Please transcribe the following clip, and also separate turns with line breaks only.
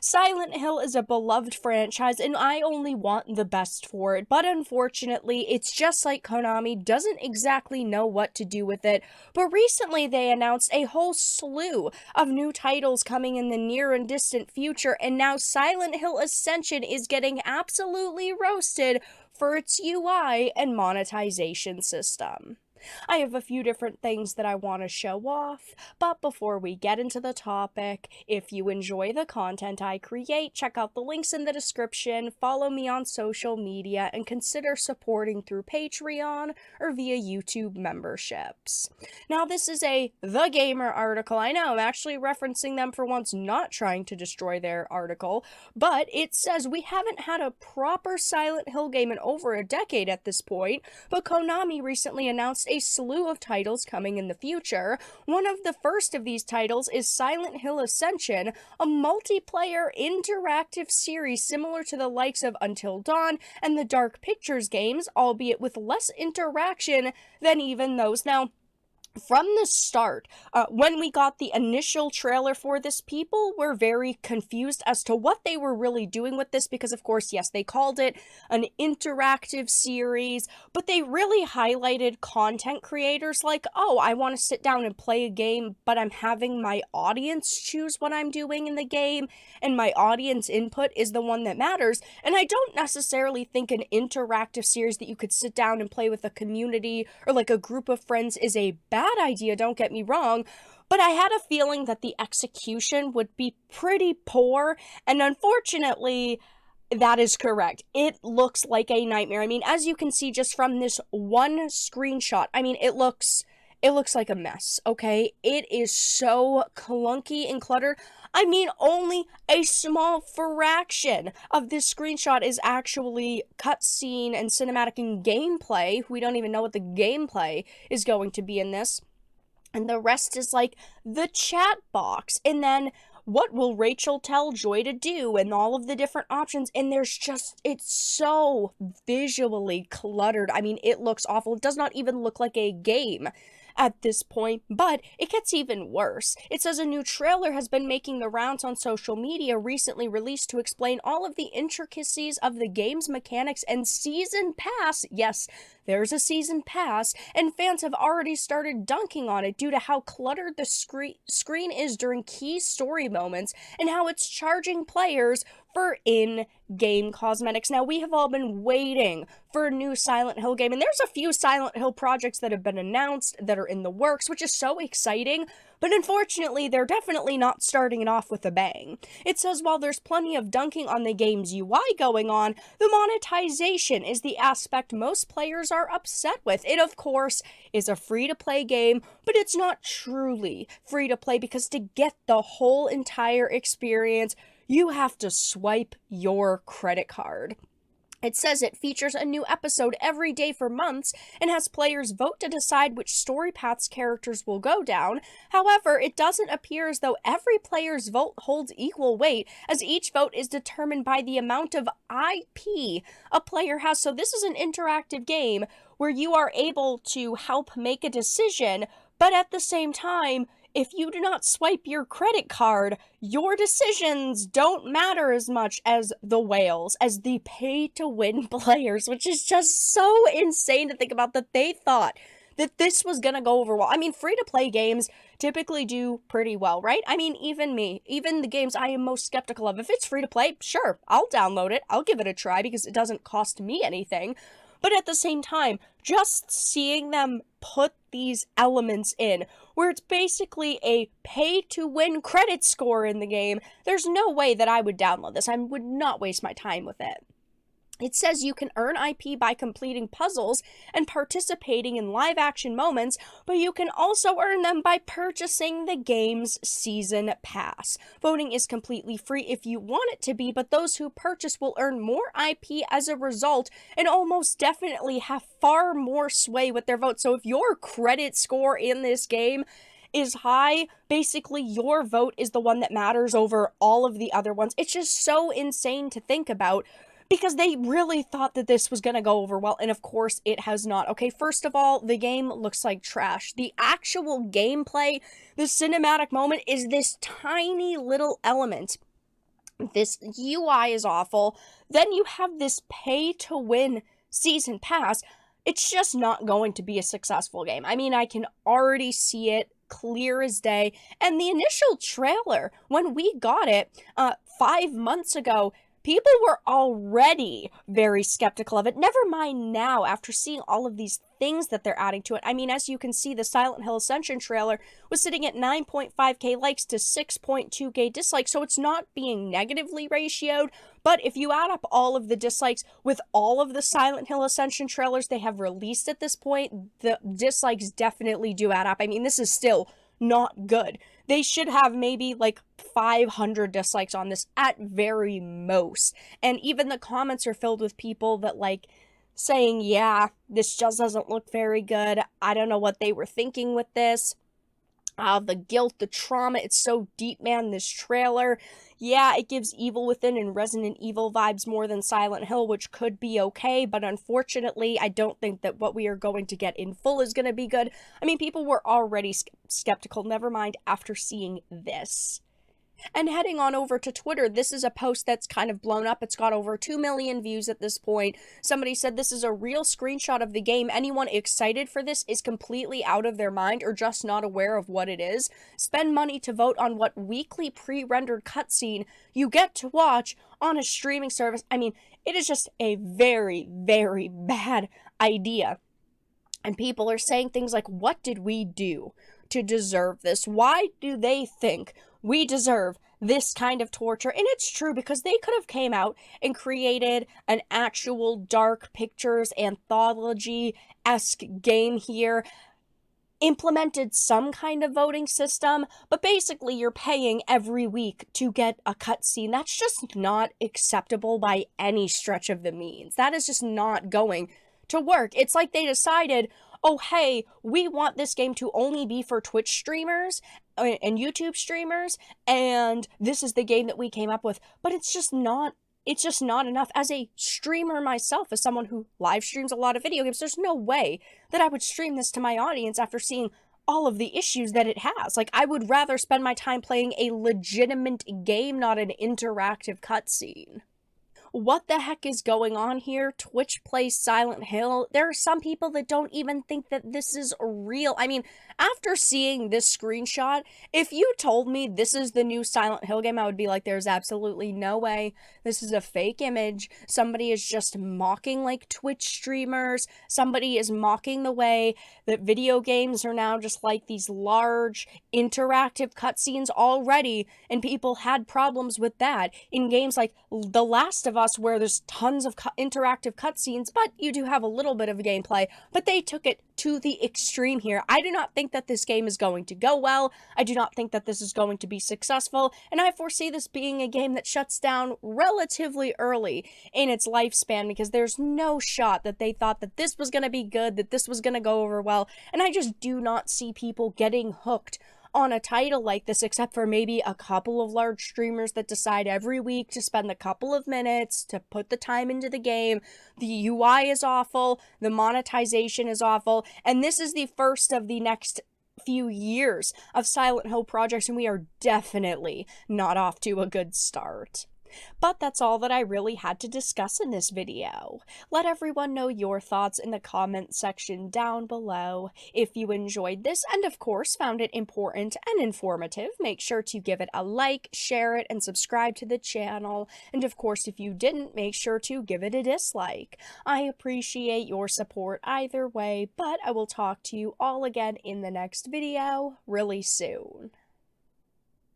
Silent Hill is a beloved franchise, and I only want the best for it, but unfortunately, it's just like Konami doesn't exactly know what to do with it. But recently, they announced a whole slew of new titles coming in the near and distant future, and now Silent Hill Ascension is getting absolutely roasted for its UI and monetization system. I have a few different things that I want to show off, but before we get into the topic, if you enjoy the content I create, check out the links in the description, follow me on social media, and consider supporting through Patreon or via YouTube memberships. Now, this is a The Gamer article. I know, I'm actually referencing them for once, not trying to destroy their article, but it says we haven't had a proper Silent Hill game in over a decade at this point, but Konami recently announced a slew of titles coming in the future. One of the first of these titles is Silent Hill Ascension, a multiplayer interactive series similar to the likes of Until Dawn and the Dark Pictures games, albeit with less interaction than even those. Now, from the start, when we got the initial trailer for this, people were very confused as to what they were really doing with this because, of course, yes, they called it an interactive series, but they really highlighted content creators like, oh, I want to sit down and play a game, but I'm having my audience choose what I'm doing in the game, and my audience input is the one that matters. And I don't necessarily think an interactive series that you could sit down and play with a community or like a group of friends is a bad idea, don't get me wrong, but I had a feeling that the execution would be pretty poor, and unfortunately, that is correct. It looks like a nightmare. I mean, as you can see just from this one screenshot, I mean, it looks like a mess, okay? It is so clunky and cluttered. I mean, only a small fraction of this screenshot is actually cutscene and cinematic and gameplay. We don't even know what the gameplay is going to be in this. And the rest is like the chat box. And then what will Rachel tell Joy to do and all of the different options. And there's just, it's so visually cluttered. I mean, it looks awful. It does not even look like a game at this point, but it gets even worse. It says a new trailer has been making the rounds on social media, recently released to explain all of the intricacies of the game's mechanics and season pass. Yes, there's a season pass, and fans have already started dunking on it due to how cluttered the screen is during key story moments and how it's charging players for in-game cosmetics. Now, we have all been waiting for a new Silent Hill game, and there's a few Silent Hill projects that have been announced that are in the works, which is so exciting, but unfortunately, they're definitely not starting it off with a bang. It says while there's plenty of dunking on the game's UI going on, the monetization is the aspect most players are upset with. It, of course, is a free-to-play game, but it's not truly free-to-play because to get the whole entire experience, you have to swipe your credit card. It says it features a new episode every day for months and has players vote to decide which story paths characters will go down. However, it doesn't appear as though every player's vote holds equal weight, as each vote is determined by the amount of IP a player has. So this is an interactive game where you are able to help make a decision, but at the same time, if you do not swipe your credit card, your decisions don't matter as much as the whales, as the pay-to-win players, which is just so insane to think about that they thought that this was gonna go over well. I mean, free-to-play games typically do pretty well, right? I mean, even me, even the games I am most skeptical of, if it's free-to-play, sure, I'll download it, I'll give it a try because it doesn't cost me anything. But at the same time, just seeing them put these elements in, where it's basically a pay-to-win credit score in the game, there's no way that I would download this. I would not waste my time with it. It says you can earn IP by completing puzzles and participating in live-action moments, but you can also earn them by purchasing the game's season pass. Voting is completely free if you want it to be, but those who purchase will earn more IP as a result and almost definitely have far more sway with their vote. So if your credit score in this game is high, basically your vote is the one that matters over all of the other ones. It's just so insane to think about, because they really thought that this was going to go over well, and of course it has not. Okay, first of all, the game looks like trash. The actual gameplay, the cinematic moment, is this tiny little element This UI is awful. Then you have this pay to win season pass. It's just not going to be a successful game. I mean, I can already see it clear as day. And the initial trailer, when we got it 5 months ago, people were already very skeptical of it. Never mind now, after seeing all of these things that they're adding to it. I mean, as you can see, the Silent Hill Ascension trailer was sitting at 9.5k likes to 6.2k dislikes, so it's not being negatively ratioed. But if you add up all of the dislikes with all of the Silent Hill Ascension trailers they have released at this point, the dislikes definitely do add up. I mean, this is still not good. They should have maybe like 500 dislikes on this at very most. And even the comments are filled with people that like saying, yeah, this just doesn't look very good. I don't know what they were thinking with this. The guilt, the trauma, it's so deep, man, this trailer. Yeah, it gives Evil Within and Resident Evil vibes more than Silent Hill, which could be okay, but unfortunately, I don't think that what we are going to get in full is going to be good. I mean, people were already skeptical, never mind after seeing this. And heading on over to Twitter, this is a post that's kind of blown up. It's got over 2 million views at this point. Somebody said this is a real screenshot of the game. Anyone excited for this is completely out of their mind or just not aware of what it is. Spend money to vote on what weekly pre-rendered cutscene you get to watch on a streaming service. I mean, it is just a very, very bad idea. And people are saying things like, what did we do to deserve this? Why do they think we deserve this kind of torture? And it's true, because they could have came out and created an actual dark pictures anthology-esque game here, implemented some kind of voting system, but basically you're paying every week to get a cutscene. That's just not acceptable by any stretch of the means. That is just not going to work. It's like they decided, oh hey, we want this game to only be for Twitch streamers and YouTube streamers, and this is the game that we came up with. But it's just not enough. As a streamer myself, as someone who live streams a lot of video games, there's no way that I would stream this to my audience after seeing all of the issues that it has. Like, I would rather spend my time playing a legitimate game, not an interactive cutscene. What the heck is going on here? Twitch plays Silent Hill. There are some people that don't even think that this is real. I mean, after seeing this screenshot, if you told me this is the new Silent Hill game, I would be like, there's absolutely no way. This is a fake image. Somebody is just mocking like Twitch streamers. Somebody is mocking the way that video games are now just like these large interactive cutscenes already, and people had problems with that in games like The Last of Us, where there's tons of interactive cutscenes, but you do have a little bit of gameplay. But they took it to the extreme here. I do not think that this game is going to go well. I do not think that this is going to be successful, and I foresee this being a game that shuts down relatively early in its lifespan, because there's no shot that they thought that this was going to be good, that this was going to go over well, and I just do not see people getting hooked on a title like this, except for maybe a couple of large streamers that decide every week to spend a couple of minutes to put the time into the game. The UI is awful, the monetization is awful, and this is the first of the next few years of Silent Hill projects, and we are definitely not off to a good start. But that's all that I really had to discuss in this video. Let everyone know your thoughts in the comment section down below. If you enjoyed this and of course found it important and informative, make sure to give it a like, share it, and subscribe to the channel. And of course, if you didn't, make sure to give it a dislike. I appreciate your support either way, but I will talk to you all again in the next video really soon.